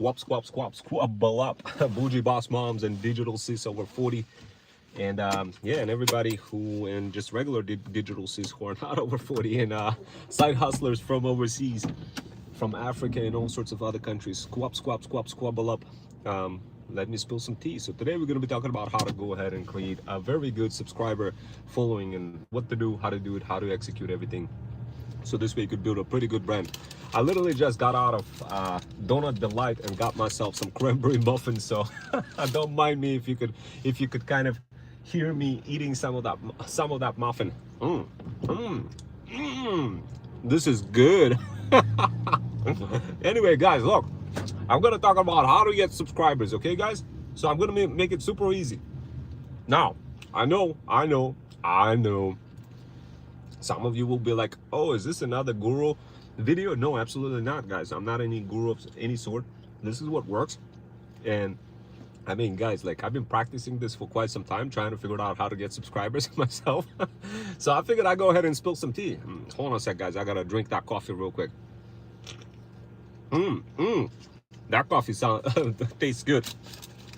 Squabble up, bougie boss moms and digital sis over 40, and yeah, and everybody who and just regular digital sis who are not over 40, and side hustlers from overseas, from Africa and all sorts of other countries. Squabble up. Let me spill some tea. So today we're going to be talking about how to go ahead and create a very good subscriber following and what to do, how to do it, how to execute everything. So this way you could build a pretty good brand. I literally just got out of Donut Delight and got myself some cranberry muffins. So don't mind me if you could kind of hear me eating some of that muffin. This is good. Anyway, guys, look, I'm gonna talk about how to get subscribers. Okay, guys. So I'm gonna make it super easy. Now, I know. Some of you will be like, oh, is this another guru video? No, absolutely not, guys. I'm not any guru of any sort. This is what works. And I mean, guys, like I've been practicing this for quite some time, trying to figure out how to get subscribers myself. So I figured I'd go ahead and spill some tea. Hold on a sec, guys. I gotta drink that coffee real quick. That coffee tastes good.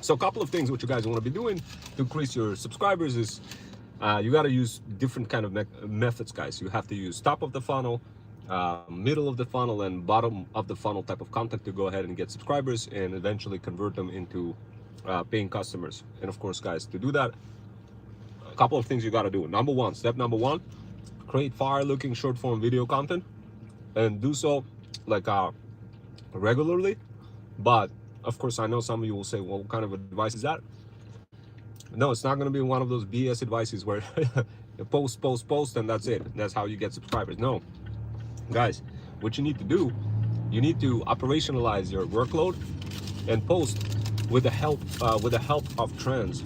So a couple of things what you guys want to be doing to increase your subscribers is you got to use different kind of methods, guys. You have to use top of the funnel, middle of the funnel, and bottom of the funnel type of content to go ahead and get subscribers and eventually convert them into paying customers. And of course, guys, to do that, a couple of things you got to do. Step number one, create fire-looking short-form video content, and do so like regularly. But of course, I know some of you will say, well, what kind of advice is that? No, it's not going to be one of those BS advices where you post, and that's it. That's how you get subscribers. No, guys, what you need to do, you need to operationalize your workload and post with the help of trends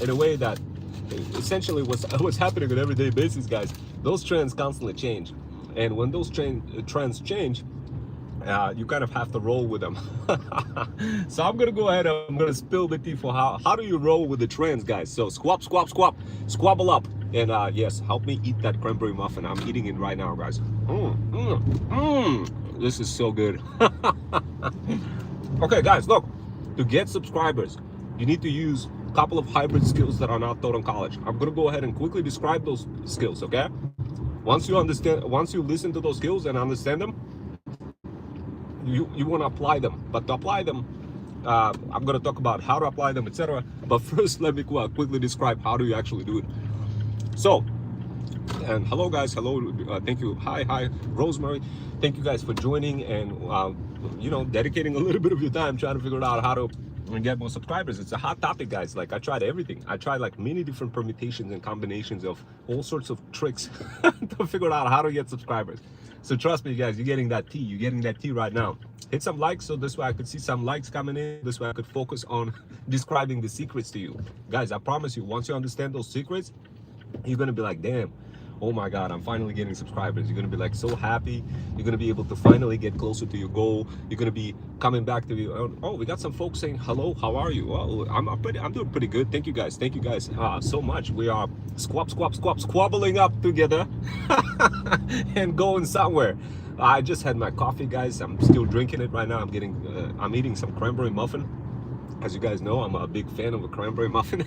in a way that essentially what's happening on an everyday basis, guys. Those trends constantly change, and when those trends change, you kind of have to roll with them. So I'm gonna go ahead and I'm gonna spill the tea for how do you roll with the trends, guys. So squabble up, and yes, help me eat that cranberry muffin. I'm eating it right now, guys. This is so good. Okay, guys, look, to get subscribers, you need to use a couple of hybrid skills that are not taught in college. I'm gonna go ahead and quickly describe those skills. Okay, once you listen to those skills and understand them, you want to apply them. But to apply them, I'm going to talk about how to apply them, etc. But first, let me quickly describe how do you actually do it. So, and hello guys, hello, thank you, hi Rosemary, thank you guys for joining and dedicating a little bit of your time trying to figure out how to get more subscribers. It's a hot topic, guys. Like I tried everything. I tried like many different permutations and combinations of all sorts of tricks to figure out how to get subscribers. So trust me, guys, you're getting that tea. You're getting that tea right now. Hit some likes so this way I could see some likes coming in. This way I could focus on describing the secrets to you. Guys, I promise you, once you understand those secrets, you're gonna be like, damn, oh my God, I'm finally getting subscribers. You're gonna be like so happy. You're gonna be able to finally get closer to your goal. You're gonna be coming back to you. Oh, we got some folks saying hello. How are you? Well, I'm doing pretty good. Thank you guys. Thank you guys so much. We are squabbling up together and going somewhere. I just had my coffee, guys. I'm still drinking it right now. I'm eating some cranberry muffin. As you guys know, I'm a big fan of a cranberry muffin.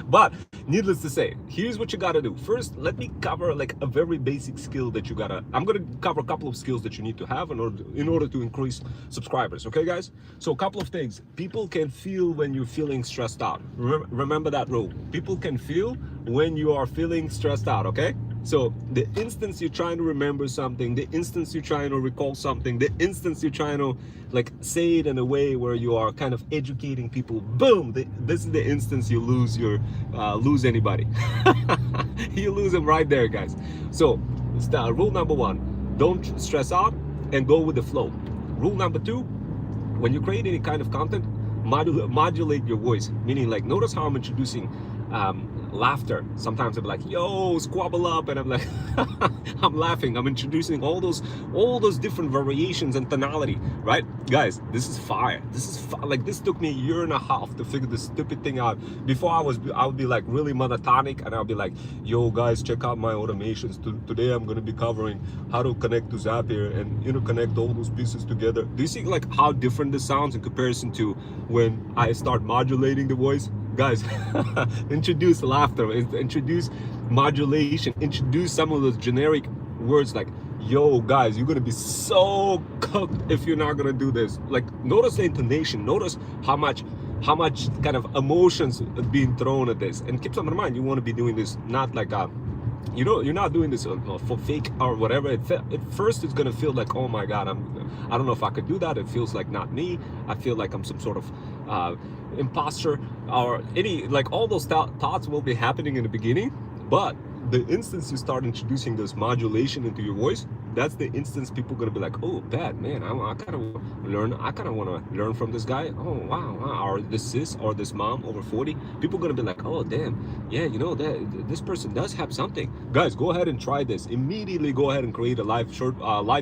But needless to say, here's what you gotta do. First, let me cover like a very basic skill that I'm gonna cover a couple of skills that you need to have in order to increase subscribers. Okay, guys? So a couple of things. People can feel when you're feeling stressed out. Remember that rule. People can feel when you are feeling stressed out, okay? So the instance you're trying to remember something, the instance you're trying to recall something, the instance you're trying to like say it in a way where you are kind of educating people, boom, this is the instance you lose anybody. You lose them right there, guys. So rule number one, don't stress out and go with the flow. Rule number two, when you create any kind of content, modulate your voice, meaning like notice how I'm introducing laughter. Sometimes I'm like, yo, squabble up, and I'm like, I'm laughing. I'm introducing all those different variations and tonality, right? Guys, this is fire. This is like, this took me a year and a half to figure this stupid thing out. Before I would be like really monotonic, and I'll be like, yo guys, check out my automations. Today I'm gonna be covering how to connect to Zapier and interconnect all those pieces together. Do you see like how different this sounds in comparison to when I start modulating the voice? Guys, introduce laughter, introduce modulation, introduce some of those generic words like, yo guys, you're gonna be so cooked if you're not gonna do this. Like, notice the intonation, notice how much kind of emotions are being thrown at this. And keep something in mind, you want to be doing this not like you're not doing this for fake or whatever. At first it's gonna feel like, oh my god, I don't know if I could do that. It feels like not me. I feel like I'm some sort of imposter, or any, like, all those thoughts will be happening in the beginning. But the instance you start introducing this modulation into your voice, that's the instance people are gonna be like, oh, bad man, I kind of want to learn from this guy. Oh wow, or this sis or this mom over 40. People are gonna be like, oh damn, yeah, you know, that this person does have something. Guys, go ahead and try this immediately. Go ahead and create a live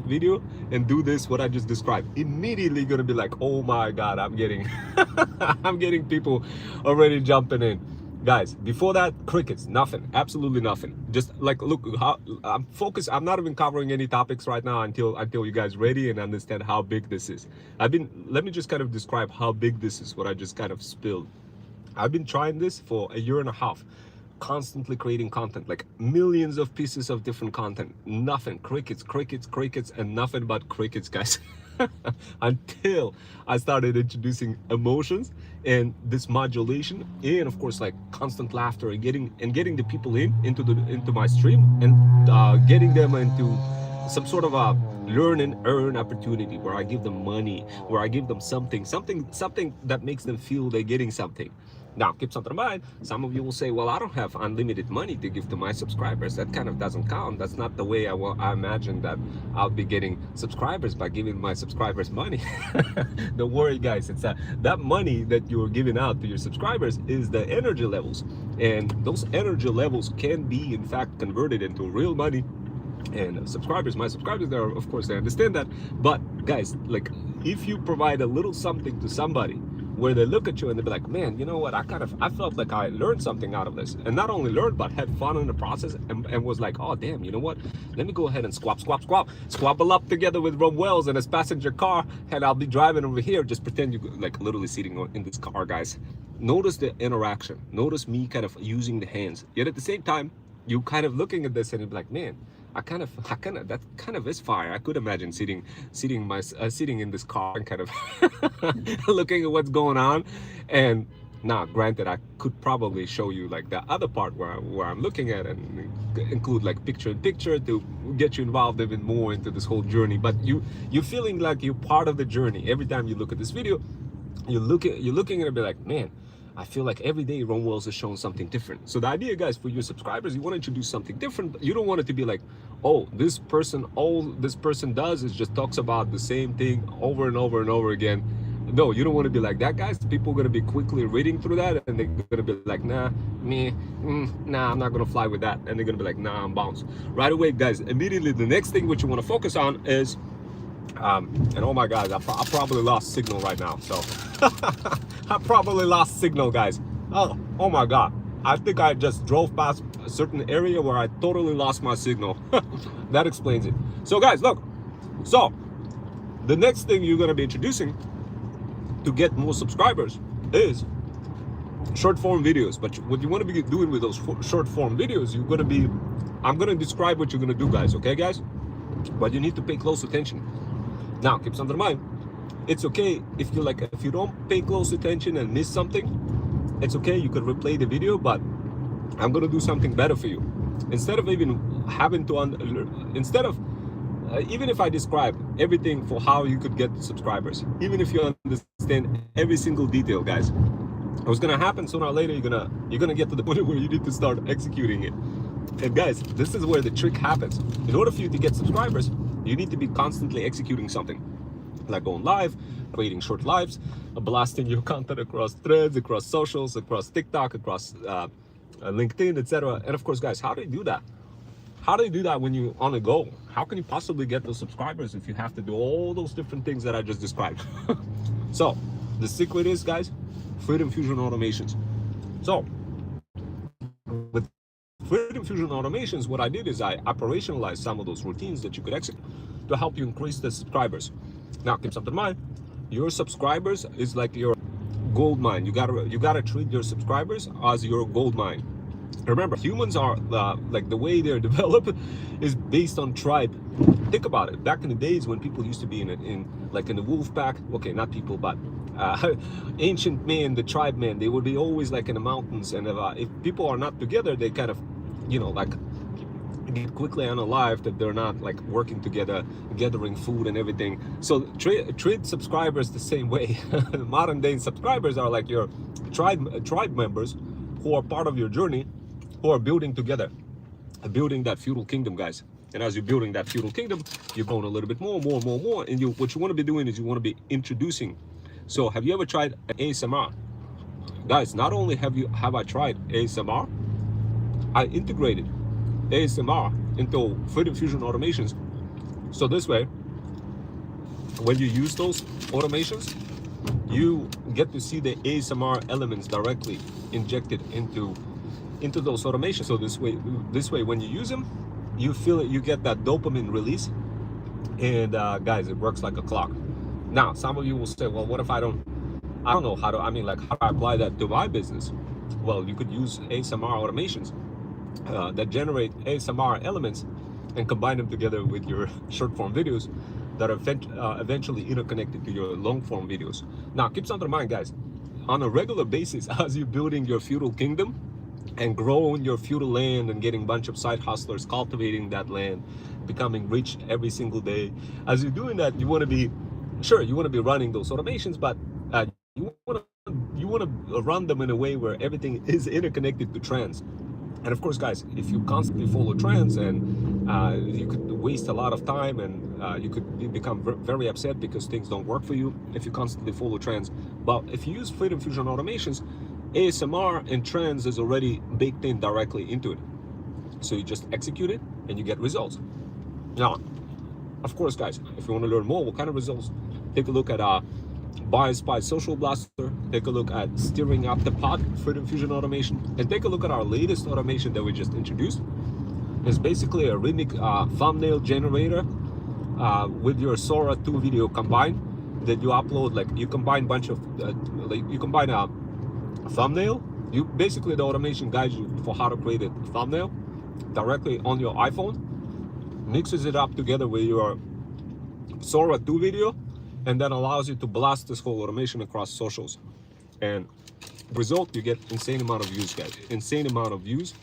video and do this, what I just described. Immediately gonna be like, oh my god, I'm getting I'm getting people already jumping in. Guys, before that, crickets, nothing, absolutely nothing. Just like, look, how I'm focused. I'm not even covering any topics right now until you guys ready and understand how big this is. Let me just kind of describe how big this is, what I just kind of spilled. I've been trying this for a year and a half, constantly creating content, like millions of pieces of different content. Nothing, crickets, and nothing but crickets, guys. Until I started introducing emotions and this modulation, and of course like constant laughter, and getting the people into my stream, and getting them into some sort of a learn and earn opportunity where I give them money, where I give them something that makes them feel they're getting something. Now, keep something in mind. Some of you will say, well, I don't have unlimited money to give to my subscribers. That kind of doesn't count. That's not the way I imagine that I'll be getting subscribers, by giving my subscribers money. Don't worry, guys. It's that money that you're giving out to your subscribers is the energy levels. And those energy levels can be, in fact, converted into real money. And my subscribers, of course, they understand that. But guys, like, if you provide a little something to somebody, where they look at you and they be like, man, you know what, I felt like I learned something out of this, and not only learned but had fun in the process, and was like, oh damn, you know what, let me go ahead and squabble up together with Ron Wells in his passenger car, and I'll be driving over here. Just pretend you like literally sitting in this car, guys. Notice the interaction, notice me kind of using the hands, yet at the same time you kind of looking at this and you're like, man, that kind of is fire. I could imagine sitting in this car and kind of looking at what's going on. And now, granted, I could probably show you like the other part where I'm looking at, and include like picture-in-picture to get you involved even more into this whole journey. But you're feeling like you're part of the journey. Every time you look at this video, you're looking at it and be like, man, I feel like every day Ron Wells is showing something different. So the idea, guys, for your subscribers, you want to introduce something different, but you don't want it to be like, oh, all this person does is just talks about the same thing over and over and over again. No, you don't want to be like that, guys. People are going to be quickly reading through that, and they're going to be like, nah, I'm not going to fly with that. And they're going to be like, nah, I'm bounced. Right away, guys, immediately the next thing which you want to focus on is, and oh my God, I probably lost signal right now. So I probably lost signal, guys. Oh my God. I think I just drove past a certain area where I totally lost my signal. That explains it. So guys, look. So the next thing you're going to be introducing to get more subscribers is short form videos. But what you want to be doing with those short form videos, I'm going to describe what you're going to do, guys. Okay, guys? But you need to pay close attention. Now, keep something in mind. It's okay if you don't pay close attention and miss something. It's okay, you could replay the video, but I'm gonna do something better for you. Instead of even having to even if I describe everything for how you could get subscribers, even if you understand every single detail, guys, what's gonna happen sooner or later, you're gonna get to the point where you need to start executing it. And guys, this is where the trick happens. In order for you to get subscribers, you need to be constantly executing something, like going live, creating short lives, blasting your content across threads, across socials, across TikTok, across LinkedIn, etc. And of course, guys, how do you do that? How do you do that when you're on the go? How can you possibly get those subscribers if you have to do all those different things that I just described? So the secret is, guys, Freedom Fusion automations. So with Freedom Fusion automations, what I did is I operationalized some of those routines that you could execute to help you increase the subscribers. Now, keep something in mind, your subscribers is like your gold mine. You gotta treat your subscribers as your gold mine. Remember, humans are like the way they're developed is based on tribe. Think about it. Back in the days when people used to be in the wolf pack. Okay, not people, but ancient men, the tribe men. They would be always like in the mountains, and if people are not together, they kind of, like get quickly unalived if they're not like working together, gathering food and everything. So treat subscribers the same way. Modern day subscribers are like your tribe members who are part of your journey, who are building together, building that feudal kingdom, guys. And as you're building that feudal kingdom, you're going a little bit more. And what you want to be doing is you want to be introducing. So have you ever tried ASMR? Guys, not only have I tried ASMR, I integrated ASMR into Freedom Fusion automations. So this way, when you use those automations, you get to see the ASMR elements directly injected into those automations. So this way, when you use them, you feel it, you get that dopamine release, and guys, it works like a clock. Now, some of you will say, well, what if I don't know how to, how do I apply that to my business? Well, you could use ASMR automations that generate ASMR elements and combine them together with your short form videos that are eventually interconnected to your long form videos. Now, keep something in mind, guys. On a regular basis, as you're building your feudal kingdom and growing your feudal land and getting a bunch of side hustlers, cultivating that land, becoming rich every single day, as you're doing that, you want to be running those automations, but you want to run them in a way where everything is interconnected to trends. And of course, guys, if you constantly follow trends, and you could waste a lot of time, and you could become very upset because things don't work for you if you constantly follow trends. But if you use Freedom Fusion automations, ASMR and trends is already baked in directly into it. So you just execute it and you get results. Now, of course, guys, if you want to learn more, what kind of results, take a look at BioSpy Social Blaster, take a look at Steering Up the Pot, Freedom Fusion automation, and take a look at our latest automation that we just introduced. It's basically a rhythmic thumbnail generator with your Sora 2 video combined, that you upload. Like, you combine bunch of you combine a thumbnail. You basically, the automation guides you for how to create a thumbnail directly on your iPhone, mixes it up together with your Sora 2 video, and then allows you to blast this whole automation across socials. And result, you get insane amount of views, guys. Insane amount of views.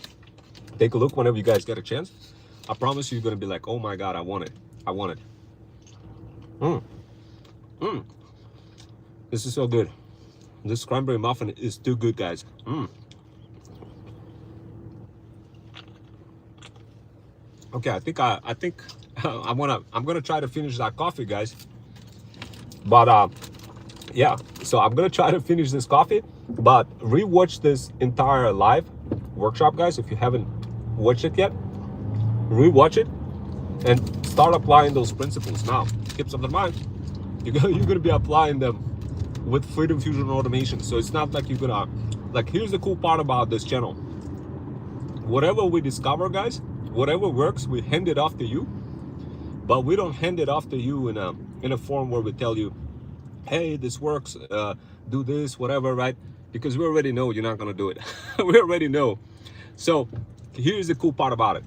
Take a look whenever you guys get a chance. I promise you're gonna be like, oh my god, I want it. I want it. This is so good. This cranberry muffin is too good, guys. Okay, I think I'm gonna try to finish that coffee, guys. But yeah, so I'm gonna try to finish this coffee, but rewatch this entire live workshop, guys. If you haven't watched it yet, rewatch it and start applying those principles. Now, keep something in mind, you're gonna be applying them with Freedom Fusion automation. So it's not like you're gonna, like, here's the cool part about this channel. Whatever we discover, guys, whatever works, we hand it off to you. But we don't hand it off to you in a form where we tell you, hey, this works, do this, whatever, right? Because we already know you're not gonna do it. We already know. So here's the cool part about it.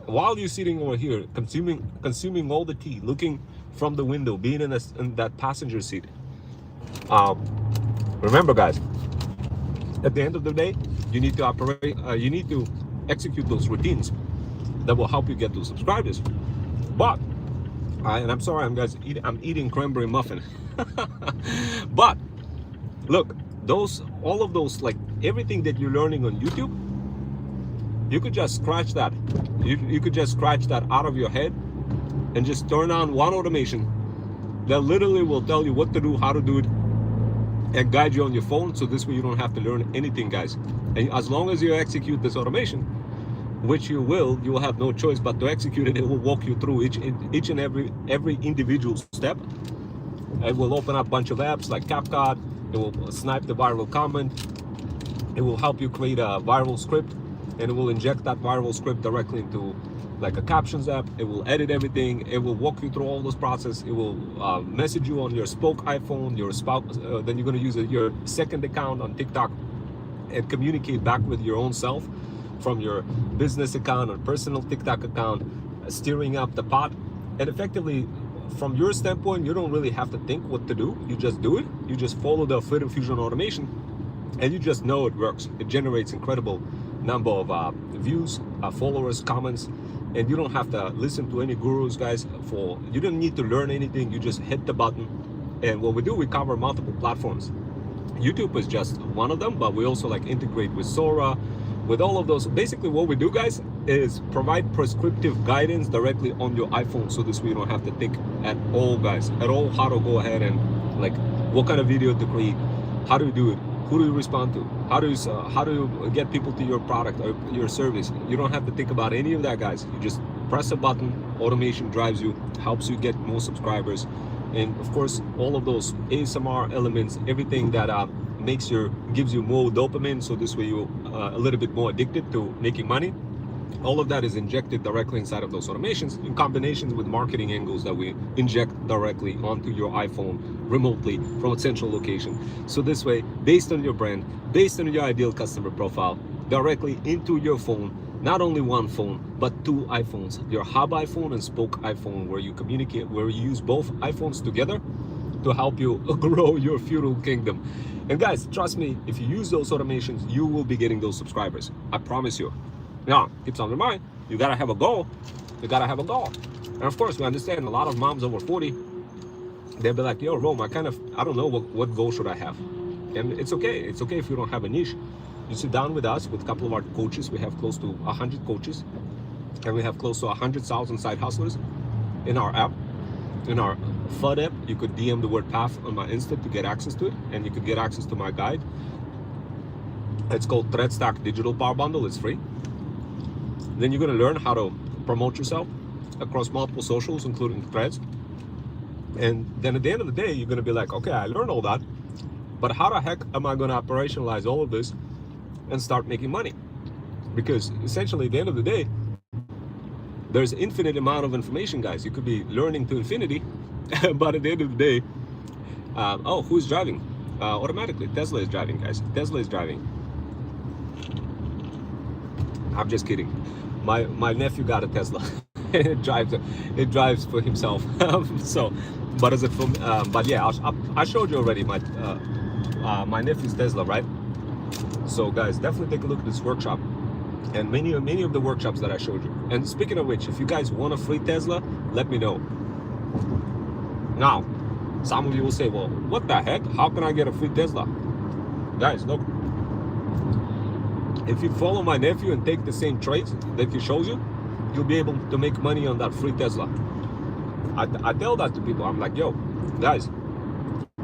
While you're sitting over here, consuming all the tea, looking from the window, being in that passenger seat, remember, guys, at the end of the day, you need to you need to execute those routines that will help you get those subscribers. But and I'm sorry, I'm eating cranberry muffin. But look, all of those, like everything that you're learning on YouTube, you could just scratch that. You could just scratch that out of your head and just turn on one automation that literally will tell you what to do, how to do it, and guide you on your phone, so this way you don't have to learn anything, guys. And as long as you execute this automation, which you will have no choice but to execute it. It will walk you through each and every individual step. It will open up a bunch of apps like CapCut. It will snipe the viral comment. It will help you create a viral script, and it will inject that viral script directly into like a captions app. It will edit everything. It will walk you through all this process. It will message you on your Spoke iPhone, your spouse. Then you're going to use your second account on TikTok and communicate back with your own self from your business account or personal TikTok account, stirring up the pot. And effectively, from your standpoint, you don't really have to think what to do. You just do it. You just follow the Freedom Fusion automation, and you just know it works. It generates incredible number of views, followers, comments, and you don't have to listen to any gurus, guys. You don't need to learn anything. You just hit the button. And what we do, we cover multiple platforms. YouTube is just one of them, but we also like integrate with Sora, with all of those. Basically what we do, guys, is provide prescriptive guidance directly on your iPhone, so this way you don't have to think at all, guys, at all how to go ahead and like what kind of video to create, how do you do it, who do you respond to, how do you get people to your product or your service. You don't have to think about any of that, guys. You just press a button, automation drives you, helps you get more subscribers, and of course all of those ASMR elements, everything that gives you more dopamine, so this way you're a little bit more addicted to making money. All of that is injected directly inside of those automations in combinations with marketing angles that we inject directly onto your iPhone remotely from a central location. So this way, based on your brand, based on your ideal customer profile, directly into your phone, not only one phone, but two iPhones, your Hub iPhone and Spoke iPhone, where you communicate, where you use both iPhones together to help you grow your feudal kingdom. And guys, trust me, if you use those automations, you will be getting those subscribers. I promise you. Now, keep something in mind. You gotta have a goal. You gotta have a goal. And of course, we understand a lot of moms over 40, they'll be like, yo, Rome, I don't know what goal should I have. And it's okay. It's okay if you don't have a niche. You sit down with us, with a couple of our coaches. We have close to 100 coaches, and we have close to 100,000 side hustlers in our app. In our FUD app, you could DM the word PATH on my Insta to get access to it, and you could get access to my guide. It's called ThreadStack Digital Power Bundle. It's free. Then you're going to learn how to promote yourself across multiple socials, including Threads. And then at the end of the day, you're going to be like, okay, I learned all that, but how the heck am I going to operationalize all of this and start making money? Because essentially, at the end of the day, there's infinite amount of information, guys. You could be learning to infinity, but at the end of the day, oh, who's driving? Automatically, Tesla is driving, guys. Tesla is driving. I'm just kidding. My nephew got a Tesla. it drives for himself. So, but is it from? But yeah, I showed you already my nephew's Tesla, right? So guys, definitely take a look at this workshop and many of the workshops that I showed you. And speaking of which, if you guys want a free Tesla, let me know. Now, some of you will say, well, what the heck? How can I get a free Tesla? Guys, look. If you follow my nephew and take the same traits that he shows you, you'll be able to make money on that free Tesla. I tell that to people. I'm like, yo, guys,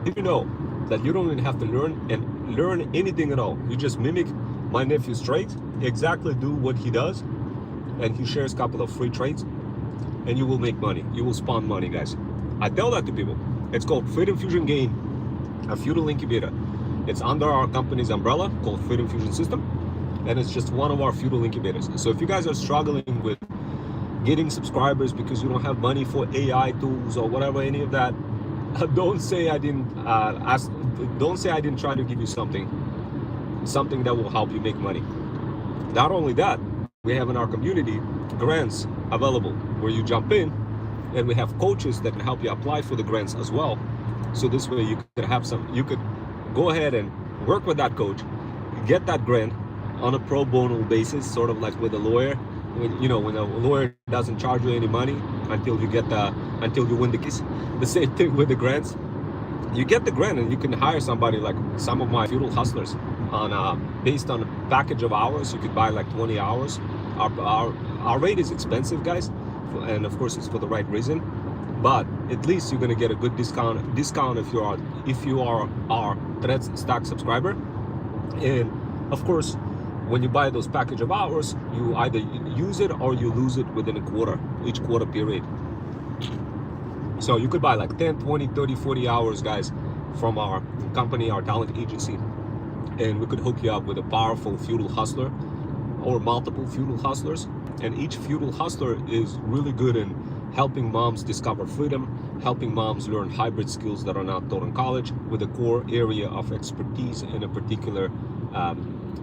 if you know that you don't even have to learn anything at all, you just mimic my nephew's traits, exactly do what he does, and he shares a couple of free traits, and you will make money. You will spawn money, guys. I tell that to people. It's called Freedom Fusion Gain, a feudal incubator. It's under our company's umbrella called Freedom Fusion System, and it's just one of our feudal incubators. So if you guys are struggling with getting subscribers because you don't have money for AI tools or whatever, any of that, don't say I didn't don't say I didn't try to give you something that will help you make money. Not only that, we have in our community grants available where you jump in, and we have coaches that can help you apply for the grants as well. So this way you could go ahead and work with that coach, get that grant on a pro bono basis, sort of like with a lawyer. When a lawyer doesn't charge you any money until you win the case. The same thing with the grants. You get the grant and you can hire somebody like some of my feudal hustlers on based on a package of hours. You could buy like 20 hours. Our rate is expensive, guys, and of course it's for the right reason, but at least you're gonna get a good discount if you are our Threads Stack subscriber. And of course, when you buy those package of hours, you either use it or you lose it within each quarter period. So you could buy like 10, 20, 30, 40 hours, guys, from our company, our talent agency, and we could hook you up with a powerful feudal hustler or multiple feudal hustlers. And each feudal hustler is really good in helping moms discover freedom, helping moms learn hybrid skills that are not taught in college, with a core area of expertise in a particular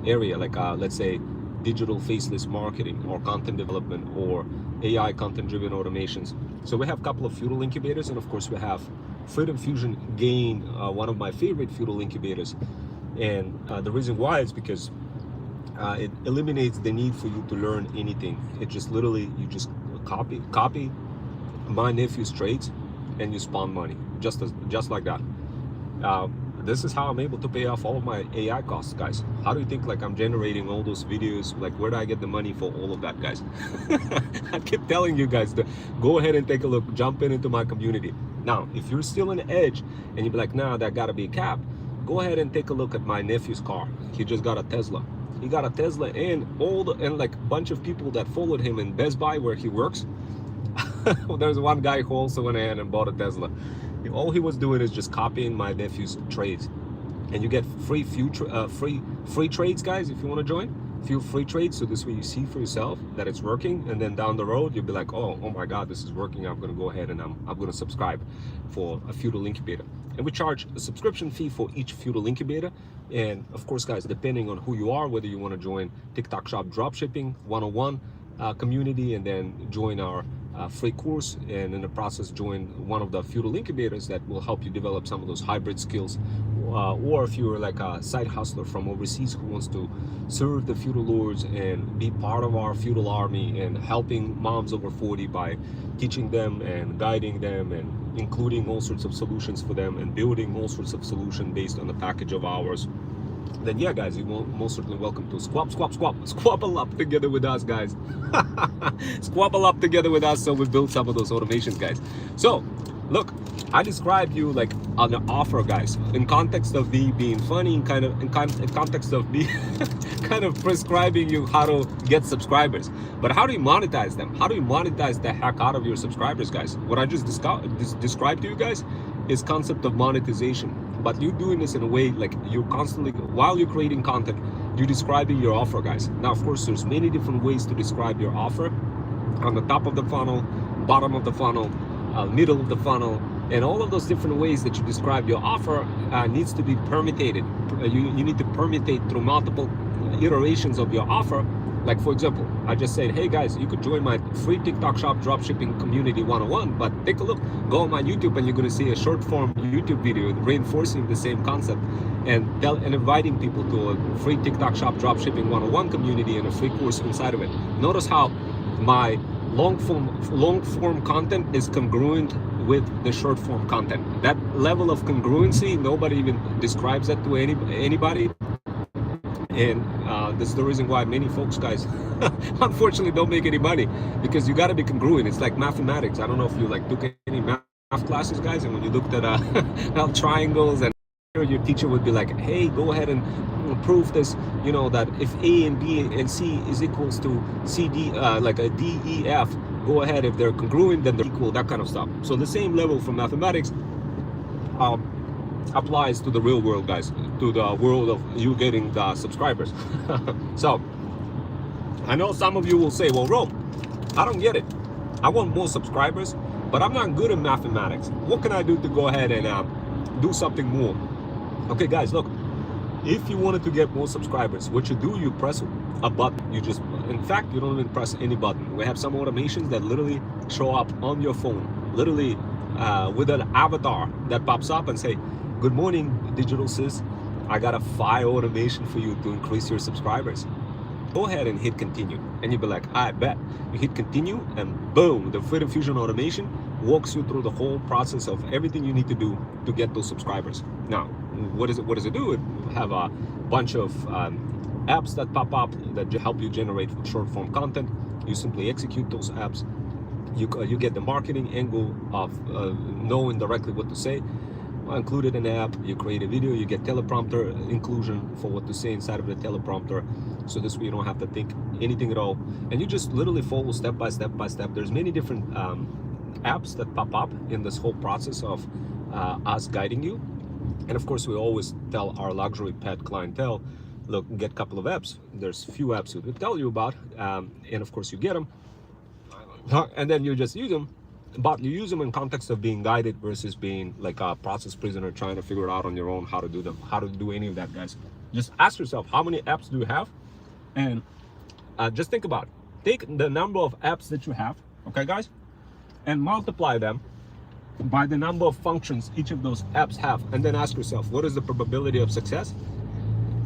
area, like let's say digital faceless marketing or content development or AI content driven automations. So we have a couple of feudal incubators, and of course we have Freedom Fusion Gain, one of my favorite feudal incubators. And the reason why is because it eliminates the need for you to learn anything. It just literally, you just copy my nephew's trades and you spawn money, just like that. This is how I'm able to pay off all of my AI costs, guys. How do you think like I'm generating all those videos? Like, where do I get the money for all of that, guys? I keep telling you guys to go ahead and take a look, jump into my community. Now, if you're still on edge and you're like, nah, that gotta be a cap, go ahead and take a look at my nephew's car. He just got a Tesla. He got a Tesla, and like a bunch of people that followed him in Best Buy where he works. There's one guy who also went ahead and bought a Tesla. All he was doing is just copying my nephew's trades, and you get free trades, guys. If you want to join, few free trades, so this way you see for yourself that it's working, and then down the road you'll be like, oh my God, this is working. I'm gonna go ahead and I'm gonna subscribe for a feudal incubator. And we charge a subscription fee for each feudal incubator. And of course, guys, depending on who you are, whether you want to join TikTok Shop Dropshipping 101 community, and then join our free course, and in the process join one of the feudal incubators that will help you develop some of those hybrid skills, or if you're like a side hustler from overseas who wants to serve the feudal lords and be part of our feudal army and helping moms over 40 by teaching them and guiding them and including all sorts of solutions for them and building all sorts of solutions based on the package of hours, then yeah, guys, you're most certainly welcome to squabble up together with us, guys. Squabble up together with us so we build some of those automations, guys. So look, I described you like on the offer, guys, in context of me being funny, in context of me kind of prescribing you how to get subscribers. But how do you monetize them? How do you monetize the heck out of your subscribers, guys? What I just described to you guys is concept of monetization. But you're doing this in a way like you're constantly, while you're creating content, you're describing your offer, guys. Now, of course, there's many different ways to describe your offer. On the top of the funnel, bottom of the funnel, middle of the funnel, and all of those different ways that you describe your offer needs to be permutated. You need to permutate through multiple iterations of your offer. Like, for example, I just said, hey guys, you could join my free TikTok Shop Dropshipping Community 101, but take a look, go on my YouTube, and you're going to see a short form YouTube video reinforcing the same concept and inviting people to a free TikTok Shop Dropshipping 101 community and a free course inside of it. Notice how my long form content is congruent with the short form content. That level of congruency, nobody even describes that to anybody. And this is the reason why many folks, guys, unfortunately don't make any money, because you got to be congruent. It's like mathematics. I don't know if you like took any math classes, guys, and when you looked at triangles, and your teacher would be like, hey, go ahead and prove this, you know, that if A and B and C is equals to CD, like a D, E, F, go ahead, if they're congruent, then they're equal, that kind of stuff. So the same level from mathematics applies to the real world, guys, to the world of you getting the subscribers. So I know some of you will say, well, Rome, I don't get it. I want more subscribers, but I'm not good at mathematics. What can I do to go ahead and do something more? Okay, guys, look, if you wanted to get more subscribers, what you do, you press a button. You just, in fact, you don't even press any button. We have some automations that literally show up on your phone, literally with an avatar that pops up and say, good morning, digital sis, I got a fire automation for you to increase your subscribers. Go ahead and hit continue, and you'll be like, I bet. You hit continue, and boom, the Freedom Fusion automation walks you through the whole process of everything you need to do to get those subscribers. Now, what does it do? It have a bunch of apps that pop up that help you generate short form content. You simply execute those apps, You get the marketing angle of knowing directly what to say. Included in the app, you create a video, you get teleprompter inclusion for what to say inside of the teleprompter, so this way you don't have to think anything at all, and you just literally follow step by step by step. There's many different apps that pop up in this whole process of us guiding you. And of course, we always tell our luxury pet clientele, look, get a couple of apps. There's few apps we could tell you about, and of course you get them, and then you just use them. But you use them in context of being guided versus being like a process prisoner trying to figure it out on your own how to do them, how to do any of that, guys. Just ask yourself, how many apps do you have? And just think about it. Take the number of apps that you have, okay, guys, and multiply them by the number of functions each of those apps have, and then ask yourself, what is the probability of success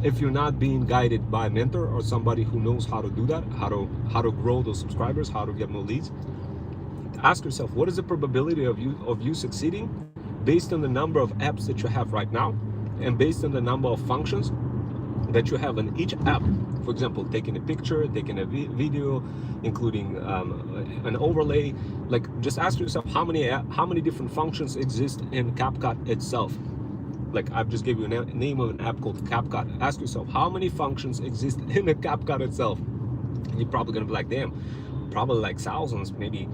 if you're not being guided by a mentor or somebody who knows how to do that, how to grow those subscribers, how to get more leads. Ask yourself, what is the probability of you succeeding based on the number of apps that you have right now, and based on the number of functions that you have in each app. For example, taking a picture, taking a video, including an overlay. Like, just ask yourself how many different functions exist in CapCut itself. Like, I've just gave you a name of an app called CapCut. Ask yourself, how many functions exist in the CapCut itself? And you're probably gonna be like, damn, probably like thousands, maybe,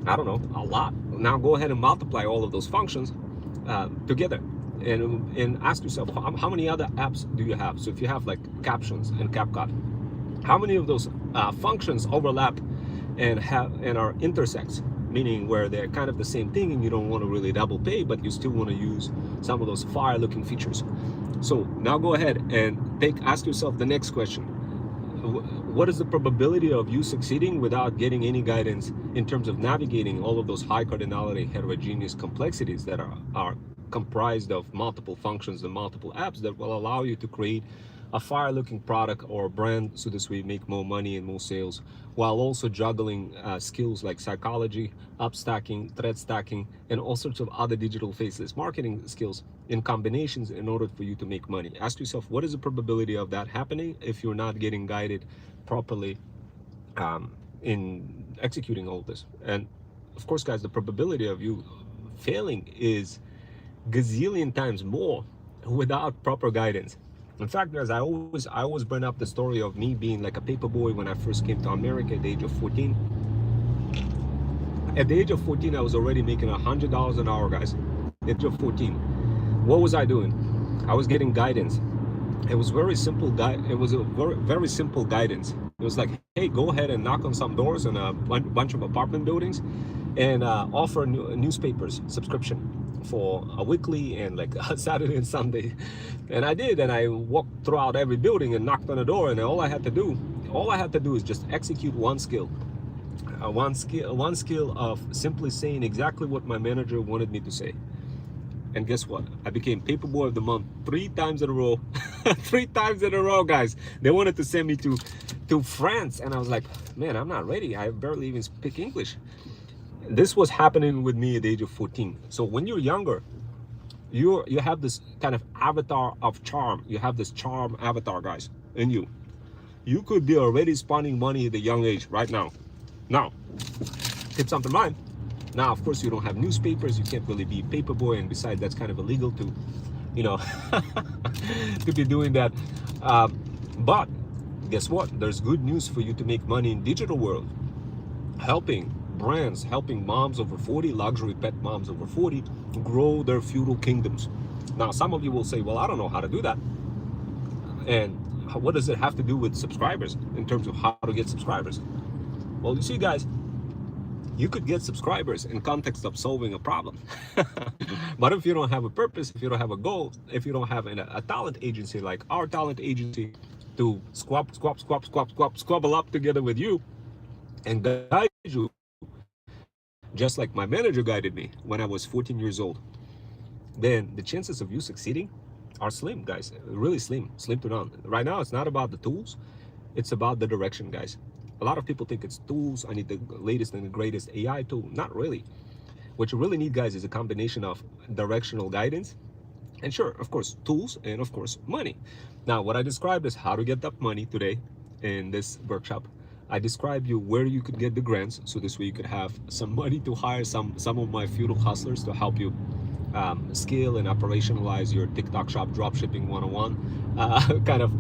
I don't know, a lot. Now go ahead and multiply all of those functions together, and ask yourself, how many other apps do you have? So if you have like captions and CapCut, how many of those functions overlap and are intersects, meaning where they're kind of the same thing and you don't want to really double pay, but you still want to use some of those fire looking features. So now go ahead and ask yourself the next question. What is the probability of you succeeding without getting any guidance in terms of navigating all of those high cardinality heterogeneous complexities that are comprised of multiple functions and multiple apps that will allow you to create a fire looking product or brand, so this way you make more money and more sales, while also juggling skills like psychology, upstacking, thread stacking, and all sorts of other digital faceless marketing skills in combinations in order for you to make money. Ask yourself, what is the probability of that happening if you're not getting guided properly in executing all this? And of course, guys, the probability of you failing is gazillion times more without proper guidance. In fact, guys, I always bring up the story of me being like a paper boy when I first came to America at the age of 14. At the age of 14, I was already making $100 an hour, guys. At the age of 14, what was I doing? I was getting guidance. It was very simple. It was a very simple guidance. It was like, hey, go ahead and knock on some doors in a bunch of apartment buildings, and offer newspapers subscription for a weekly and like a Saturday and Sunday. And I did, and I walked throughout every building and knocked on the door, and all I had to do is just execute one skill of simply saying exactly what my manager wanted me to say. And guess what? I became Paperboy of the Month 3 times in a row. 3 times in a row, guys. They wanted to send me to France, and I was like, man, I'm not ready. I barely even speak English. This was happening with me at the age of 14. So when you're younger, you have this kind of avatar of charm. You have this charm avatar, guys, in you. You could be already spawning money at a young age right now. Now, keep something in mind. Now, of course, you don't have newspapers. You can't really be a paper boy, and besides, that's kind of illegal to, you know, to be doing that. But guess what? There's good news for you to make money in digital world. Helping brands, helping moms over 40, luxury pet moms over 40, grow their feudal kingdoms. Now, some of you will say, well, I don't know how to do that. And what does it have to do with subscribers in terms of how to get subscribers? Well, you see, guys, you could get subscribers in context of solving a problem. But if you don't have a purpose, if you don't have a goal, if you don't have a talent agency like our talent agency to squabble up together with you and guide you, just like my manager guided me when I was 14 years old, then the chances of you succeeding are slim, guys. Really slim to none. Right now, it's not about the tools. It's about the direction, guys. A lot of people think it's tools. I need the latest and the greatest AI tool. Not really. What you really need, guys, is a combination of directional guidance and, sure, of course, tools and, of course, money. Now, what I described is how to get that money today in this workshop. I describe you where you could get the grants, so this way you could have some money to hire some of my feudal hustlers to help you scale and operationalize your TikTok shop dropshipping 101 kind of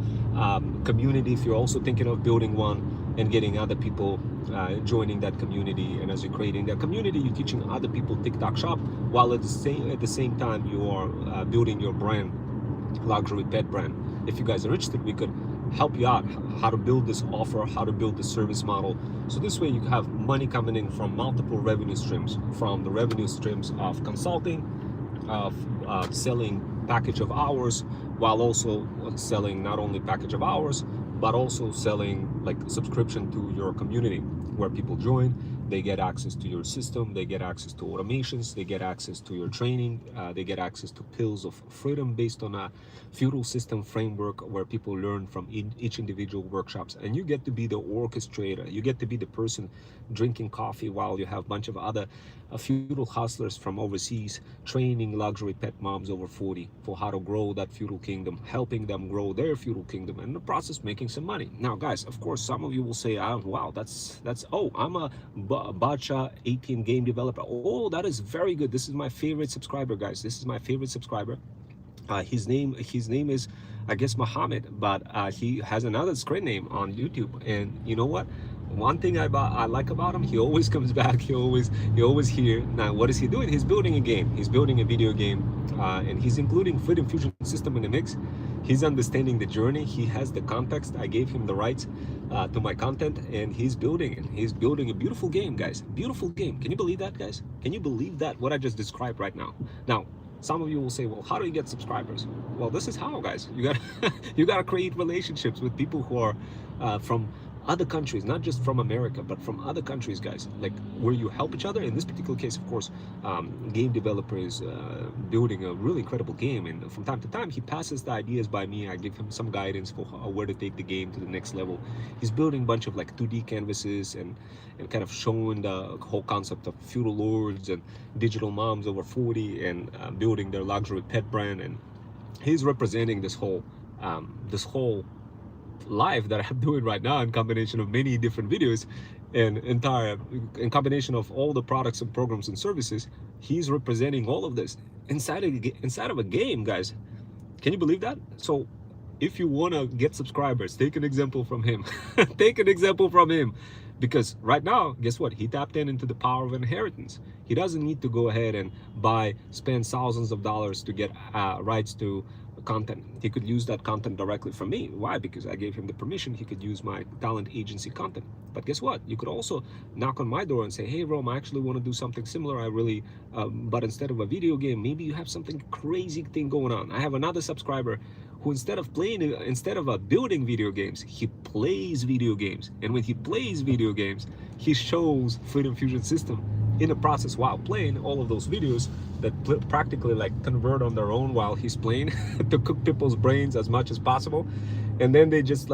community. If you're also thinking of building one and getting other people joining that community, and as you're creating that community, you're teaching other people TikTok shop, while at the same time you are building your brand, luxury pet brand. If you guys are interested, we could help you out how to build this offer, how to build the service model. So this way you have money coming in from multiple revenue streams, from the revenue streams of consulting, of selling package of hours, while also selling not only package of hours, but also selling like subscription to your community, where people join, they get access to your system, they get access to automations, they get access to your training, they get access to pills of freedom based on a feudal system framework where people learn from each individual workshops, and you get to be the orchestrator. You get to be the person drinking coffee while you have a bunch of other feudal hustlers from overseas training luxury pet moms over 40 for how to grow that feudal kingdom, helping them grow their feudal kingdom, and in the process making some money. Now guys, of course some of you will say, wow, that's oh, I'm a Bacha 18 game developer. Oh, that is very good. This is my favorite subscriber, guys. This is my favorite subscriber. His name is, I guess, Muhammad, but he has another screen name on YouTube. And you know what? One thing I like about him, he always comes back. He always here. Now, what is he doing? He's building a game. He's building a video game, and he's including Freedom Fusion system in the mix. He's understanding the journey. He has the context. I gave him the rights to my content, and he's building it. He's building a beautiful game, guys. Beautiful game. Can you believe that, guys? Can you believe that? What I just described right now. Now, some of you will say, well, how do you get subscribers? Well, this is how, guys. You gotta create relationships with people who are from other countries, not just from America, but from other countries, guys, like where you help each other. In this particular case, of course, game developer is building a really incredible game, and from time to time he passes the ideas by me. I give him some guidance for where to take the game to the next level. He's building a bunch of like 2D canvases and kind of showing the whole concept of feudal lords and digital moms over 40 and building their luxury pet brand. And he's representing this whole live that I'm doing right now, in combination of many different videos and in combination of all the products and programs and services. He's representing all of this inside of a game, guys. Can you believe that? So if you want to get subscribers, take an example from him. Take an example from him, because right now, guess what? He tapped into the power of inheritance. He doesn't need to go ahead and spend thousands of dollars to get rights to content. He could use that content directly from me. Why? Because I gave him the permission. He could use my talent agency content. But guess what? You could also knock on my door and say, hey Rome, I actually want to do something similar. I really but instead of a video game, maybe you have something crazy thing going on. I have another subscriber who instead of building video games, he plays video games. And when he plays video games, he shows Freedom Fusion system in the process while playing all of those videos that practically like convert on their own while he's playing to cook people's brains as much as possible. And then they just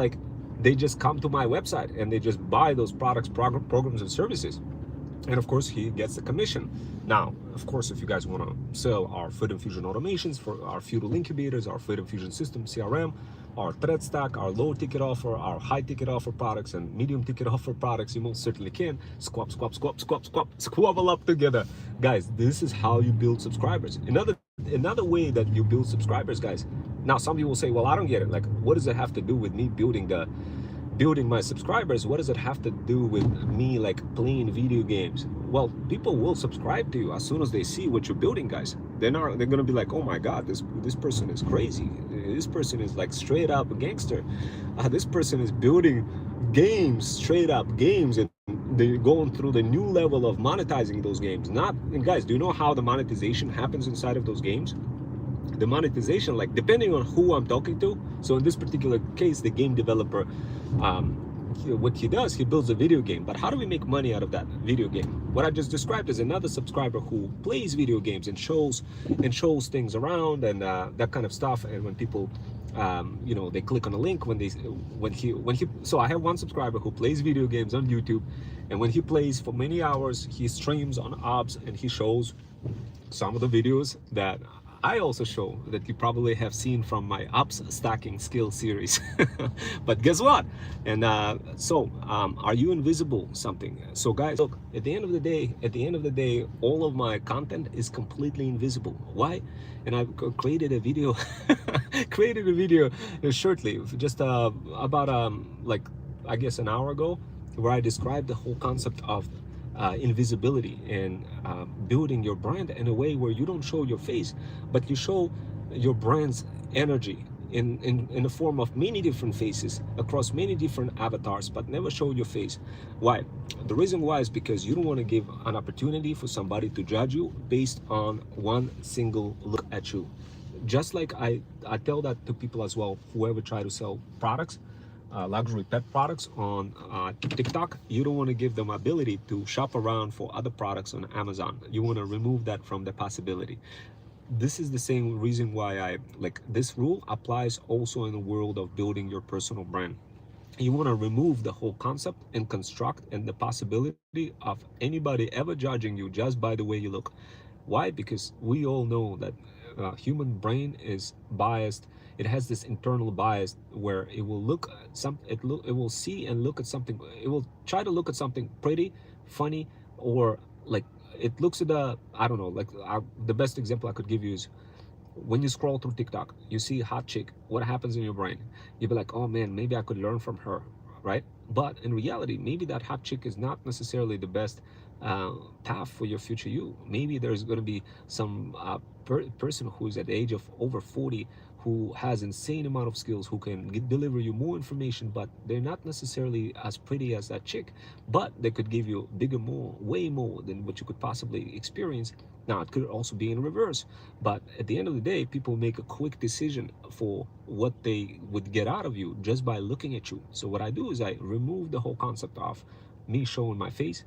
come to my website and they just buy those products, programs and services. And of course he gets the commission. Now, of course, if you guys want to sell our Freedom Fusion automations for our feudal incubators, our Freedom Fusion system CRM, our thread stack, our low ticket offer, our high ticket offer products, and medium ticket offer products, you most certainly can squabble up together. Guys, this is how you build subscribers. Another way that you build subscribers, guys. Now, some people will say, well, I don't get it. Like, what does it have to do with me building my subscribers? What does it have to do with me like playing video games? Well, people will subscribe to you as soon as they see what you're building, guys. They're gonna be like, oh my god, this person is crazy. This person is like straight up a gangster. This person is building games, straight up games, and they're going through the new level of monetizing those games. And guys, do you know how the monetization happens inside of those games? The monetization, like depending on who I'm talking to. So in this particular case, the game developer, what he does, he builds a video game. But how do we make money out of that video game? What I just described is another subscriber who plays video games and shows things around and that kind of stuff. And when people you know, they click on a link so I have one subscriber who plays video games on YouTube, and when he plays for many hours, he streams on OBS and he shows some of the videos that I also show that you probably have seen from my ups stacking skill series. But guess what? And are you invisible something? So guys, look, at the end of the day, all of my content is completely invisible. Why? And I've created a video, created a video shortly, just about like I guess an hour ago, where I described the whole concept of invisibility and building your brand in a way where you don't show your face, but you show your brand's energy in the form of many different faces across many different avatars, but never show your face. Why? The reason why is because you don't want to give an opportunity for somebody to judge you based on one single look at you. Just like I tell that to people as well, whoever try to sell products, luxury pet products on TikTok, you don't want to give them ability to shop around for other products on Amazon. You want to remove that from the possibility. This is the same reason why I like this rule applies also in the world of building your personal brand. You want to remove the whole concept and construct and the possibility of anybody ever judging you just by the way you look. Why? Because we all know that human brain is biased. It has this internal bias where it will look at it will see and look at something. It will try to look at something pretty, funny, or like it looks at I don't know, like the best example I could give you is when you scroll through TikTok, you see a hot chick. What happens in your brain? You'll be like, oh man, maybe I could learn from her, right? But in reality, maybe that hot chick is not necessarily the best path for your future you. Maybe there's going to be some person who's at the age of over 40 who has insane amount of skills, who can deliver you more information, but they're not necessarily as pretty as that chick, but they could give you bigger, more, way more than what you could possibly experience. Now, it could also be in reverse, but at the end of the day, people make a quick decision for what they would get out of you just by looking at you. So what I do is I remove the whole concept of me showing my face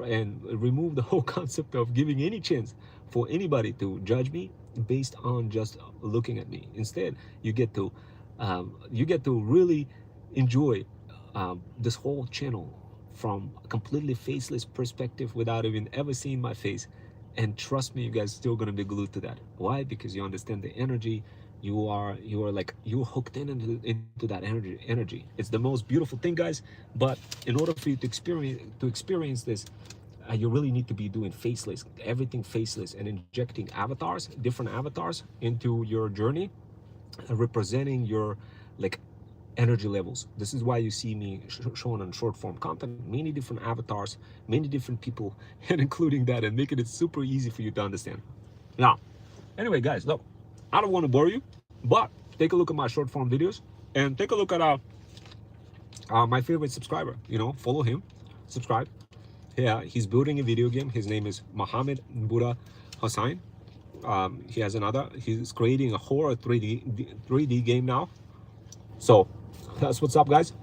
and remove the whole concept of giving any chance for anybody to judge me based on just looking at me. Instead, you get to really enjoy this whole channel from a completely faceless perspective without even ever seeing my face. And trust me, you guys still gonna be glued to that. Why? Because you understand the energy. You're hooked into that energy. It's the most beautiful thing, guys. But in order for you to experience this, you really need to be doing faceless, everything faceless, and injecting avatars, different avatars into your journey, representing your like energy levels. This is why you see me showing on short form content, many different avatars, many different people, and including that, and making it super easy for you to understand. Now, anyway, guys, look, I don't want to bore you, but take a look at my short form videos and take a look at my favorite subscriber. Follow him, subscribe. Yeah, he's building a video game. His name is Mohammed Buddha Hossain. He's creating a horror 3D game now. So that's what's up, guys.